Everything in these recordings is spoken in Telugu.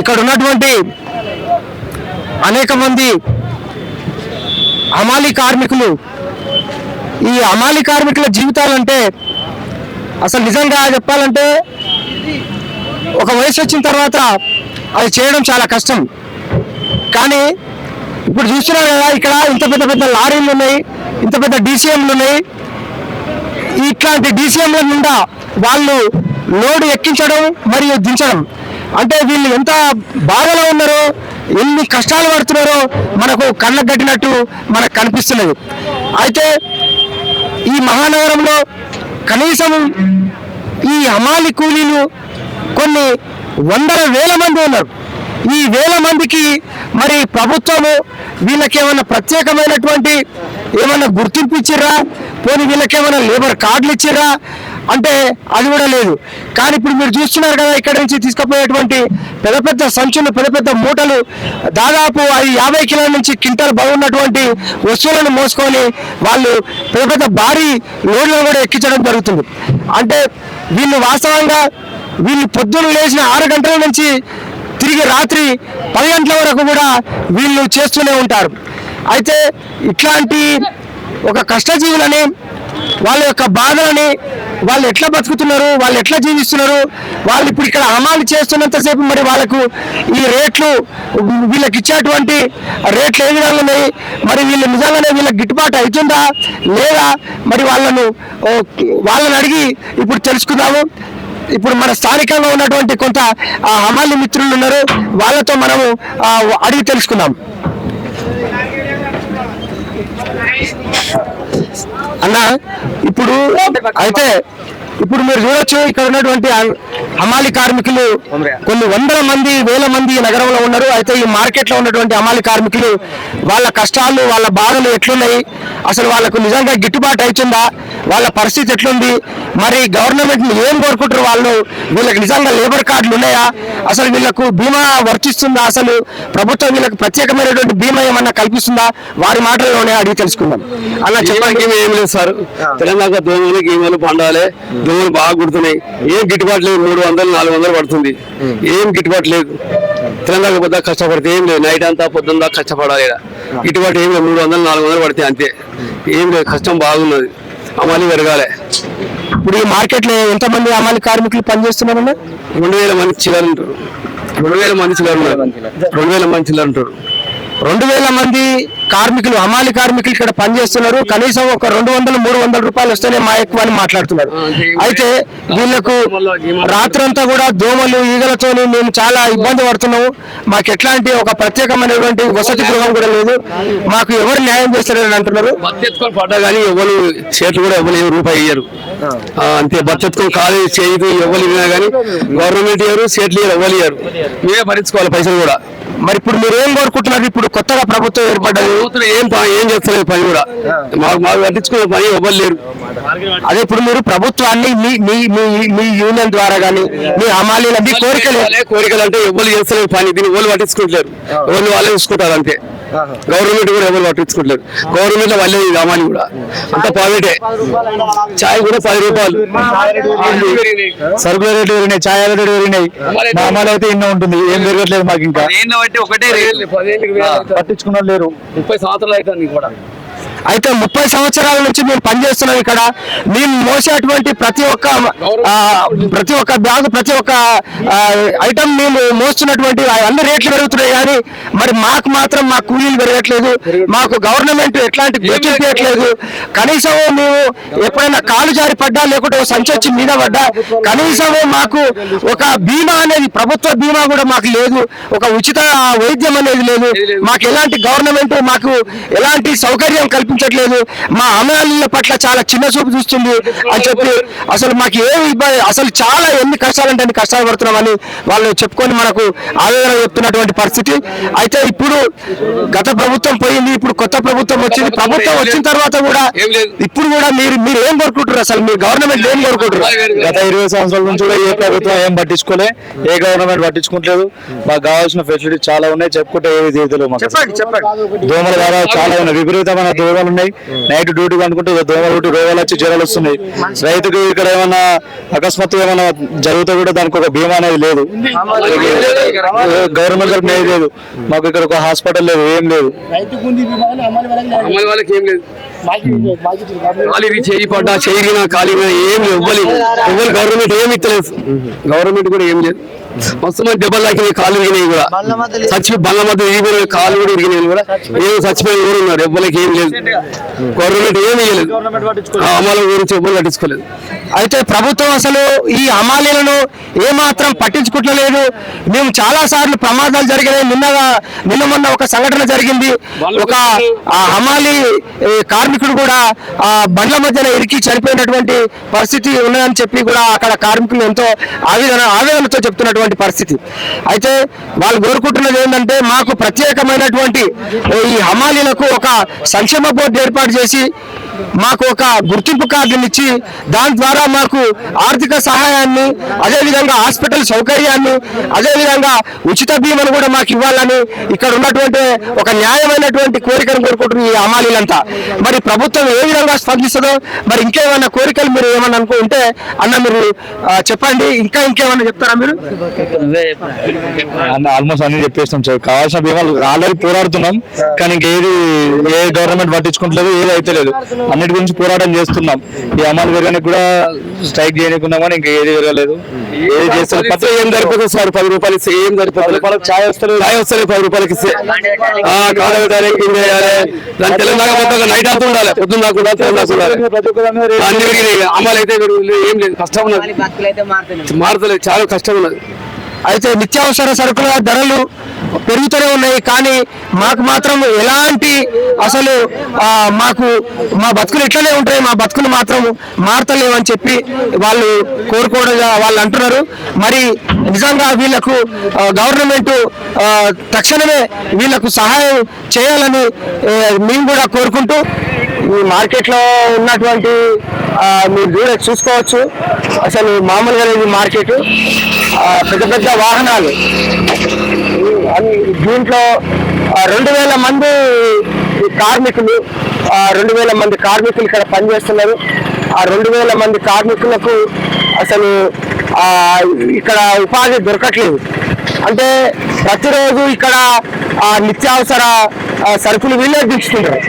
ఇక్కడ ఉన్నటువంటి అనేక మంది హమాలీ కార్మికులు, ఈ హమాలీ కార్మికుల జీవితాలంటే అసలు నిజంగా చెప్పాలంటే ఒక వయసు వచ్చిన తర్వాత అది చేయడం చాలా కష్టం. కానీ ఇప్పుడు చూస్తున్నారు కదా, ఇక్కడ ఇంత పెద్ద పెద్ద లారీలు ఉన్నాయి, ఇంత పెద్ద డీసీఎంలు ఉన్నాయి. ఇట్లాంటి డీసీఎంల నిండా వాళ్ళు లోడ్ ఎక్కించడం మరియు దించడం అంటే వీళ్ళు ఎంత బాధలో ఉన్నారో, ఎన్ని కష్టాలు పడుతున్నారో మనకు కళ్ళకు కట్టినట్టు మనకు కనిపిస్తున్నది. అయితే ఈ మహానగరంలో కనీసం ఈ హమాలీ కూలీలు కొన్ని వందల వేల మంది ఉన్నారు. ఈ వేల మందికి మరి ప్రభుత్వము వీళ్ళకి ఏమైనా ప్రత్యేకమైనటువంటి ఏమైనా గుర్తింపు ఇచ్చిర్రా, పోనీ వీళ్ళకి ఏమైనా లేబర్ కార్డులు ఇచ్చిర్రా అంటే అది కూడా లేదు. కానీ ఇప్పుడు మీరు చూస్తున్నారు కదా, ఇక్కడ నుంచి తీసుకుపోయేటువంటి పెద్ద పెద్ద సంచులు, పెద్ద పెద్ద మూటలు, దాదాపు 50 కిలోల నుంచి క్వింటాల్ బాగున్నటువంటి వస్తువులను మోసుకొని వాళ్ళు పెద్ద పెద్ద భారీ లోడ్లను కూడా ఎక్కించడం జరుగుతుంది. అంటే వీళ్ళు వాస్తవంగా వీళ్ళు పొద్దున్న లేచిన 6 గంటల నుంచి తిరిగి రాత్రి 10 గంటల వరకు కూడా వీళ్ళు చేస్తూనే ఉంటారు. అయితే ఇట్లాంటి ఒక కష్టజీవులని, వాళ్ళ యొక్క బాధలని, వాళ్ళు ఎట్లా బతుకుతున్నారు, వాళ్ళు ఎట్లా జీవిస్తున్నారు, వాళ్ళు ఇప్పుడు ఇక్కడ హమాలి చేస్తున్నంతసేపు మరి వాళ్ళకు ఈ రేట్లు, వీళ్ళకి ఇచ్చేటువంటి రేట్లు ఏ విధంగా ఉన్నాయి, మరి వీళ్ళు నిజంగానే వీళ్ళకి గిట్టుబాటు అవుతుందా లేదా, మరి వాళ్ళని అడిగి ఇప్పుడు తెలుసుకుందాము. ఇప్పుడు మన స్థానికంగా ఉన్నటువంటి కొంత హమాలి మిత్రులు ఉన్నారు, వాళ్ళతో మనము అడిగి తెలుసుకుందాం. అన్న, ఇప్పుడు మీరు చూడొచ్చు, ఇక్కడ ఉన్నటువంటి హమాలీ కార్మికులు కొన్ని వందల మంది, వేల మంది నగరంలో ఉన్నారు. అయితే ఈ మార్కెట్లో ఉన్నటువంటి హమాలీ కార్మికులు వాళ్ళ కష్టాలు, వాళ్ళ బాధలు ఎట్లున్నాయి, అసలు వాళ్ళకు నిజంగా గిట్టుబాటు అవుతుందా, వాళ్ళ పరిస్థితి ఎట్లుంది, మరి గవర్నమెంట్ని ఏం కోరుకుంటారు వాళ్ళు, వీళ్ళకి నిజంగా లేబర్ కార్డులు ఉన్నాయా, అసలు వీళ్ళకు బీమా వర్తిస్తుందా, అసలు ప్రభుత్వం వీళ్ళకి ప్రత్యేకమైనటువంటి బీమా ఏమన్నా కల్పిస్తుందా, వారి మాటల్లోనే అడిగి తెలుసుకుందాం. అలా చెప్పడానికి ఏం లేదు సార్. తెలంగాణ దోమలు గీమలు పండాలి, దోమలు బాగా కుడుతున్నాయి, ఏం గిట్టుబాటు లేదు. 300-400 పడుతుంది, ఏం గిట్టుబాటు లేదు. తెలంగాణ పొద్దు కష్టపడితే ఏం లేదు, నైట్ అంతా పొద్దున్న కష్టపడాలి. గిట్టుబాటు ఏం లేదు, 300-400 పడితే అంతే, ఏం లేదు. కష్టం బాగున్నది, అమలు పెరగాలి. ఇప్పుడు ఈ మార్కెట్లో ఎంతమంది హమాలీ కార్మికులు పనిచేస్తున్నారన్నా? 2000 మంది చిల్లర ఉంటారు. 2000 మంది చిల్లర ఉన్నారు. 2000 మంది చిల్లర ఉంటారు. 2000 మంది కార్మికులు, హమాలీ కార్మికులు ఇక్కడ పనిచేస్తున్నారు. కనీసం ఒక 200-300 రూపాయలు వస్తేనే మా ఎక్కువ అని మాట్లాడుతున్నారు. అయితే వీళ్ళకు రాత్రంతా కూడా దోమలు, ఈగలతో మేము చాలా ఇబ్బంది పడుతున్నాము. మాకు ఎట్లాంటి ఒక ప్రత్యేకమైనటువంటి వసతి గృహం కూడా లేదు, మాకు ఎవరు న్యాయం చేస్తారని అంటున్నారు. బత్తెత్తుకొని పడ్డా కానీ ఎవరు చేతులు కూడా ఎవరు రూపాయి ఇయ్యరు, అంతే. బత్తెత్తుకొని కాలేజీ చేయి ఎవరు ఇవ్వనా కానీ గవర్నమెంట్ ఇయ్యరు, చేతులు ఇయ్యరు, ఎవరు ఇయ్యరు. మేమే భరించుకోవాలి పైసలు కూడా. మరి ఇప్పుడు మీరు ఏం కోరుకుంటున్నారు? ఇప్పుడు కొత్తగా ప్రభుత్వం ఏర్పడ్డది, ఏం చేస్తలేదు పని కూడా, మాకు పట్టించుకునే పని ఎవరు లేరు. అదే ఇప్పుడు మీరు ప్రభుత్వాన్ని మీ యూనియన్ ద్వారా కానీ మీ హమాలీల మీ కోరికలు అంటే ఎవరు చేస్తలేదు పని, దీన్ని ఎవరు పట్టించుకుంటలేరు, ఎవరు వాళ్ళే చూసుకుంటారు అంతే. గవర్నమెంట్ కూడా ఎవరు పట్టించుకుంటలేరు. గవర్నమెంట్ వాళ్ళే హమాలి కూడా అంత ప్రైవేటే. ఛాయ్ కూడా 10 రూపాయలు, సరుకుల రేట్లు పెరిగినాయి, ఛాయ్ రేట్లు పెరిగినాయి. మా హమాలి అయితే ఎన్నో ఉంటుంది, ఏం పెరగట్లేదు మాకు. ఇంకా ఒకటే పట్టించుకున్నారు లేరు. 30 సంవత్సరాలు అవుతుంది కూడా. అయితే 30 సంవత్సరాల నుంచి మేము పనిచేస్తున్నాం ఇక్కడ. మేము మోసేటువంటి ప్రతి ఒక్క బ్యాగ్, ప్రతి ఒక్క ఐటమ్ మేము మోస్తున్నటువంటి అన్ని రేట్లు పెరుగుతున్నాయి. కానీ మరి మాకు మాత్రం మా కూలీలు పెరగట్లేదు, మాకు గవర్నమెంట్ ఎట్లాంటి గుర్తింపు ఇవ్వట్లేదు. కనీసం మేము ఎప్పుడైనా కాలు జారి పడ్డా, లేకుంటే సంచి వచ్చి మీద పడ్డా, కనీసం మాకు ఒక బీమా అనేది, ప్రభుత్వ బీమా కూడా మాకు లేదు, ఒక ఉచిత వైద్యం అనేది లేదు. మాకు ఎలాంటి గవర్నమెంట్ మాకు ఎలాంటి సౌకర్యం కల్పించట్లేదు. మా హమాలీల పట్ల చాలా చిన్న చూపు చూస్తుంది అని చెప్పి అసలు మాకు ఏమి ఇబ్బంది, అసలు చాలా ఎన్ని కష్టాలంటే అన్ని కష్టాలు పడుతున్నామని వాళ్ళు చెప్పుకొని మనకు ఆవేదన చెప్తున్నటువంటి పరిస్థితి. అయితే ఇప్పుడు గత ప్రభుత్వం పోయింది, ఇప్పుడు కొత్త ప్రభుత్వం వచ్చింది. ప్రభుత్వం వచ్చిన తర్వాత కూడా ఇప్పుడు కూడా మీరు ఏం కోరుకుంటారు? అసలు మీరు గవర్నమెంట్ ఏం కోరుకుంటారు? గత 20 సంవత్సరాల నుంచి కూడా ఏ ప్రభుత్వం ఏం పట్టించుకోలే, ఏ గవర్నమెంట్ పట్టించుకోవట్లేదు. మాకు కావాల్సిన ఫెసిలిటీ చాలా ఉన్నాయి, చెప్పుకుంటే ఏవి తీరుతలేవు. చెప్పండి. దోమల ద్వారా చాలా ఉన్నాయి, విపరీతమైన దోమల జ్వరాలు ఉన్నాయి. నైట్ డ్యూటీ అనుకుంటే దోమలు రోగాలు వచ్చి జ్వరాలు వస్తున్నాయి. రైతుకు ఇక్కడ ఏమైనా అకస్మాత్తు ఏమైనా జరిగితే కూడా దానికి ఒక బీమా అనేది లేదు. గవర్నమెంట్ లేదు, మాకు ఇక్కడ ఒక హాస్పిటల్ లేదు, ఏం లేదు. అమ్మాయి వాళ్ళకి ఏం లేదు. ఖాళీ చేయి పడ్డా చేయగినా ఖాళీ ఏం లేదు. ఎవ్వరు గవర్నమెంట్ ఏమి ఇస్తలేదు. గవర్నమెంట్ కూడా ఏం లేదు. మస్తు మంది దెబ్బలు తాకినాయి, కాళ్ళు ఇరిగినాయి కూడా. బండ్ల మధ్య ఇరిగిపోయిన కాళ్ళు కూడా ఇరిగినాయి కూడా. ఏం చచ్చిపోయి ఎవరు ఉన్నారు, ఎవ్వరికి ఏం లేదు. గవర్నమెంట్ ఏమి ఇవ్వలేదు. అమల గురించి ఎవ్వరు పట్టించుకోలేదు. అయితే ప్రభుత్వం అసలు ఈ హమాలీలను ఏమాత్రం పట్టించుకోవట్లేదు. మేము చాలా సార్లు ప్రమాదాలు జరిగినాయి. నిన్న మొన్న ఒక సంఘటన జరిగింది. ఒక హమాలీ కార్మికుడు కూడా ఆ బండ్ల మధ్యన ఇరికి చనిపోయినటువంటి పరిస్థితి ఉన్నదని చెప్పి కూడా అక్కడ కార్మికులు ఎంతో ఆవేదనతో చెప్తున్నటువంటి పరిస్థితి. అయితే వాళ్ళు కోరుకుంటున్నది ఏంటంటే మాకు ప్రత్యేకమైనటువంటి ఈ హమాలీలకు ఒక సంక్షేమ బోర్డు ఏర్పాటు చేసి మాకు ఒక గుర్తింపు కార్డుని ఇచ్చి దాని ద్వారా మాకు ఆర్థిక సహాయాన్ని, అదేవిధంగా హాస్పిటల్ సౌకర్యాన్ని, అదేవిధంగా ఉచిత బీమాను కూడా మాకు ఇవ్వాలని ఇక్కడ ఉన్నటువంటి ఒక న్యాయమైనటువంటి కోరికను కోరుకుంటున్నారు ఈ హమాలీలంతా. మరి ప్రభుత్వం ఏ విధంగా స్పందిస్తుందో, మరి ఇంకేమైనా కోరికలు మీరు ఏమన్నా అనుకుంటే అన్న మీరు చెప్పండి. ఇంకేమన్నా చెప్తారా మీరు? ఆల్మోస్ట్ అన్ని చెప్పేస్తాం సార్. కావాల్సిన బీమాలు ఆల్రెడీ పోరాడుతున్నాం, కానీ ఇంకేది ఏ గవర్నమెంట్ పట్టించుకుంటలేదు, ఏది అయితే లేదు. అన్నిటి గురించి పోరాటం చేస్తున్నాం. ఈ అమలు పెరగడానికి కూడా స్ట్రైక్ చేయకుండా కానీ ఇంకా ఏది పెరగలేదు. ఏది చేస్తారు పత్ర ఏం సరిపోతుంది సార్? 10 రూపాయలు ఇస్తే ఏం సరిపోతుంది? ఛాయ్ వస్తారు, 10 రూపాయలకి ఇస్తే దాని తెలంగాణ మొత్తం నైట్ అంతా ఉండాలి, పొద్దున్న నాకు అన్ని పెరిగినాయి. అమలు అయితే ఏం లేదు, కష్టం ఉన్నది, మారుతలేదు, చాలా కష్టం ఉన్నది. అయితే నిత్యావసర సరుకుల ధరలు పెరుగుతూనే ఉన్నాయి, కానీ మాకు మాత్రం ఎలాంటి అసలు మా బతుకులు ఇట్లనే ఉంటాయి, మా బతుకులు మాత్రం మారతలేవు అని చెప్పి వాళ్ళు వాళ్ళు అంటున్నారు. మరి నిజంగా వీళ్ళకు గవర్నమెంట్ తక్షణమే వీళ్ళకు సహాయం చేయాలని మేము కూడా కోరుకుంటూ, ఈ మార్కెట్లో ఉన్నటువంటి మీరు చూసుకోవచ్చు. అసలు మామూలుగా లేదు మార్కెట్. పెద్ద పెద్ద వాహనాలు, దీంట్లో 2000 మంది కార్మికులు 2000 మంది కార్మికులు ఇక్కడ పనిచేస్తున్నారు. ఆ 2000 మంది కార్మికులకు అసలు ఇక్కడ ఉపాధి దొరకట్లేదు. అంటే ప్రతిరోజు ఇక్కడ నిత్యావసర సరుకులు వీళ్ళే దించుతుంటారు,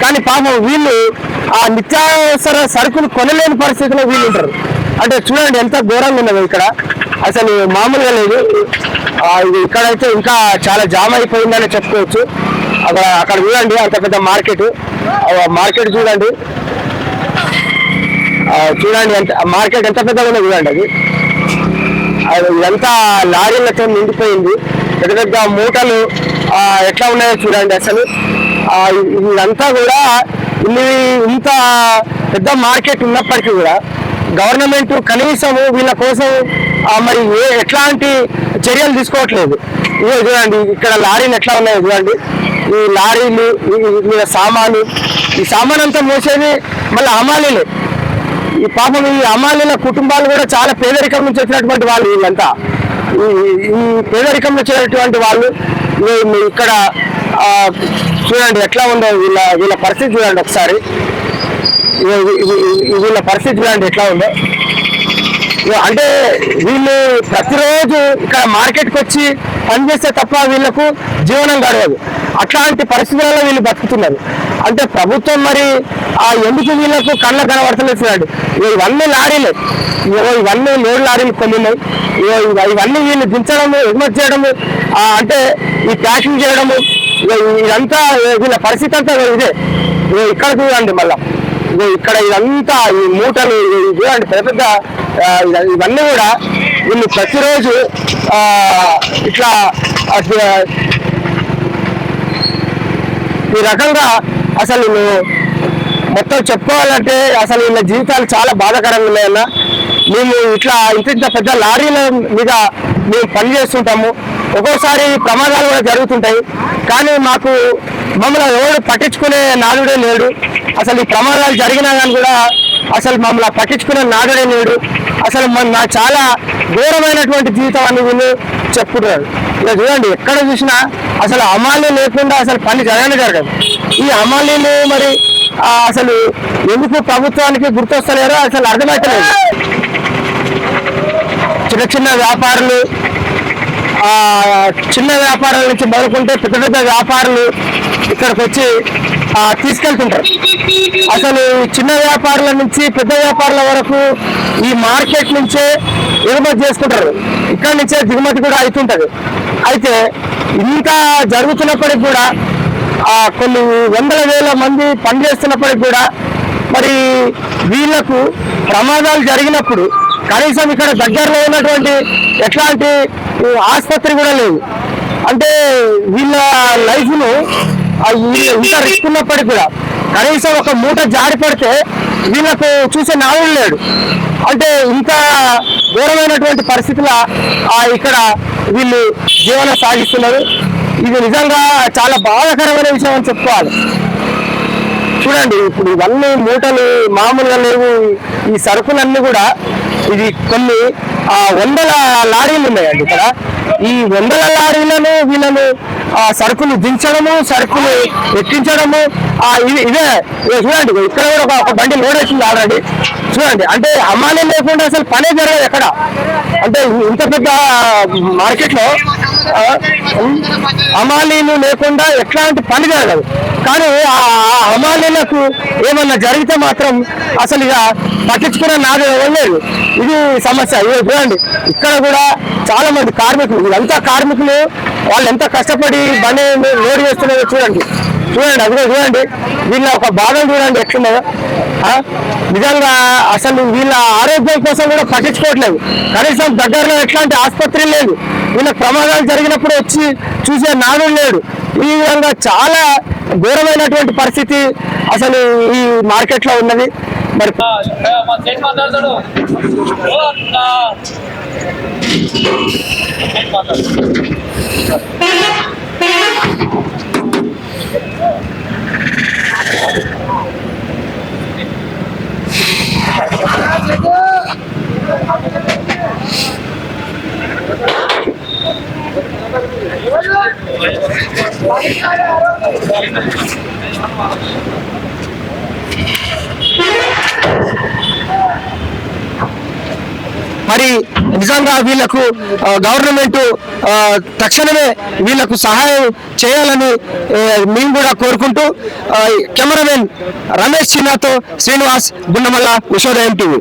కానీ పాపం వీళ్ళు ఆ నిత్యావసర సరుకులు కొనలేని పరిస్థితిలో వీళ్ళు ఉంటారు. అంటే చూడండి ఎంత ఘోరంగా ఉన్నది ఇక్కడ, అసలు మామూలుగా లేదు. ఇక్కడైతే ఇంకా చాలా జామ్ అయిపోయిందని చెప్పుకోవచ్చు. అక్కడ చూడండి అంత పెద్ద మార్కెట్ చూడండి. ఎంత మార్కెట్ ఎంత పెద్దగా ఉన్నది చూడండి. అది ఇదంతా లారీలతో నిండిపోయింది. పెద్ద పెద్ద మూటలు ఎట్లా ఉన్నాయో చూడండి. అసలు ఇదంతా కూడా ఇంత పెద్ద మార్కెట్ ఉన్నప్పటికీ కూడా గవర్నమెంట్ కనీసం వీళ్ళ కోసం మరి ఎట్లాంటి చర్యలు తీసుకోవట్లేదు. ఇదే చూడండి, ఇక్కడ లారీలు ఎట్లా ఉన్నాయో చూడండి. ఈ లారీలు వీళ్ళ సామాను, ఈ సామాన్ అంతా మోసేది మళ్ళీ హమాలీలే. ఈ పాపం ఈ హమాలీల కుటుంబాలు కూడా చాలా పేదరికం నుంచి వచ్చినటువంటి వాళ్ళు. వీళ్ళంతా ఈ పేదరికం నుంచి వచ్చినటువంటి వాళ్ళు. ఇక్కడ చూడండి ఎట్లా ఉందో వీళ్ళ పరిస్థితి చూడండి ఒకసారి. వీళ్ళ పరిస్థితి చూడండి ఎట్లా ఉందో. అంటే వీళ్ళు ప్రతిరోజు ఇక్కడ మార్కెట్కి వచ్చి పనిచేస్తే తప్ప వీళ్ళకు జీవనం గడవదు. అట్లాంటి పరిస్థితులలో వీళ్ళు బతుకుతున్నారు. అంటే ప్రభుత్వం మరి ఎందుకు వీళ్ళకు కళ్ళ కనబడతలేదు చూడండి. ఇవన్నీ లారీలే, ఇవన్నీ 7 లారీలు కొన్ని ఉన్నాయి. ఇవన్నీ వీళ్ళు దించడము, ఎగుమతి చేయడము, అంటే ఈ ప్యాకింగ్ చేయడము, ఇదంతా వీళ్ళ పరిస్థితి అంతా ఇదే. ఇక్కడ చూడండి మళ్ళా ఇక్కడ ఇదంతా ఈ మూటలు చూడండి పెద్ద పెద్ద ఇవన్నీ కూడా వీళ్ళు ప్రతిరోజు ఇట్లా ఈ రకంగా అసలు మొత్తం చెప్పుకోవాలంటే అసలు వీళ్ళ జీవితాలు చాలా బాధాకరంగా ఉన్నాయన్న. మేము ఇట్లా ఇంత పెద్ద లారీల మీద మేము పని చేస్తుంటాము. ఒక్కోసారి ప్రమాదాలు కూడా జరుగుతుంటాయి, కానీ మమ్మల్ని ఎవరు పట్టించుకునే నాదుడే లేడు. అసలు ఈ ప్రమాదాలు జరిగినా కానీ కూడా అసలు మమ్మల్ని పట్టించుకునే నాదుడే లేడు. అసలు నా చాలా ఘోరమైనటువంటి జీవితం అని వీళ్ళు చెప్పుకుంటున్నారు. ఇలా చూడండి ఎక్కడ చూసినా అసలు హమాలీ లేకుండా అసలు పని జరగదు. ఈ హమాలీలు మరి అసలు ఎందుకు ప్రభుత్వానికి గుర్తొస్తలేరో అసలు అర్థమవుతలేదు. చిన్న చిన్న వ్యాపారులు, చిన్న వ్యాపారాల నుంచి మొదలుకుంటే పెద్ద పెద్ద వ్యాపారులు ఇక్కడికి వచ్చి తీసుకెళ్తుంటారు. అసలు చిన్న వ్యాపారుల నుంచి పెద్ద వ్యాపారుల వరకు ఈ మార్కెట్ నుంచే ఎగుమతి చేసుకుంటారు, ఇక్కడి నుంచే దిగుమతి కూడా అవుతుంటది. అయితే ఇంకా జరుగుతున్నప్పటికి కూడా కొన్ని వందల వేల మంది పనిచేస్తున్నప్పటికి కూడా మరి వీళ్లకు ప్రమాదాలు జరిగినప్పుడు కనీసం ఇక్కడ దగ్గరలో ఉన్నటువంటి ఎట్లాంటి ఆసుపత్రి కూడా లేదు. అంటే వీళ్ళ లైఫ్ను ఇంత రిస్క్ ఉన్నప్పటికీ కూడా కనీసం ఒక మూట జారి పడితే వీళ్ళకు చూసే నావుడు లేడు. అంటే ఇంత ఘోరమైనటువంటి పరిస్థితుల ఇక్కడ వీళ్ళు జీవనం సాగిస్తున్నారు. ఇది నిజంగా చాలా బాధాకరమైన విషయం అని చెప్పుకోవాలి. చూడండి, ఇప్పుడు ఇవన్నీ మూటలు మామూలుగా లేవు. ఈ సరుకులన్నీ కూడా ఇది కొన్ని వందల లారీలు ఉన్నాయండి ఇక్కడ. ఈ వందల లారీలను వీళ్ళను సరుకులు దించడము, సరుకులు ఎక్కించడము, ఇదే చూడండి. ఇక్కడ కూడా ఒక బండి లోడ్ అవుతుంది ఆల్రెడీ. చూడండి, అంటే హమాలీ లేకుండా అసలు పనే జరగదు ఎక్కడ. అంటే ఇంత పెద్ద మార్కెట్లో హమాలీలు లేకుండా ఎట్లాంటి పని జరగదు. కానీ ఆ హమాలీలకు ఏమన్నా జరిగితే మాత్రం అసలు ఇక పట్టించుకునే నాది ఇవ్వలేదు. ఇది సమస్య. ఇది చూడండి, ఇక్కడ కూడా చాలా మంది కార్మికులు, ఇదంతా కార్మికులు, వాళ్ళు ఎంత కష్టపడి బండి లోడ్ చేస్తున్నారో చూడండి. అది కూడా చూడండి, వీళ్ళ ఒక భాగం చూడండి ఎట్లున్నదో. నిజంగా అసలు వీళ్ళ ఆరోగ్యం కోసం కూడా పట్టించుకోవట్లేదు. కనీసం దగ్గరలో ఎట్లాంటి ఆసుపత్రి లేదు. వీళ్ళ ప్రమాదాలు జరిగినప్పుడు వచ్చి చూసే నాడు లేడు. ఈ విధంగా చాలా ఘోరమైనటువంటి పరిస్థితి అసలు ఈ మార్కెట్లో ఉన్నది. మరి మరి నిజంగా వీళ్లకు గవర్నమెంట్ తక్షణమే వీళ్లకు సహాయం చేయాలని మేము కూడా కోరుకుంటూ కెమెరామెన్ రమేష్ చిన్నాతో శ్రీనివాస్ గుండమల్ల ఉషోదయం టీవీ.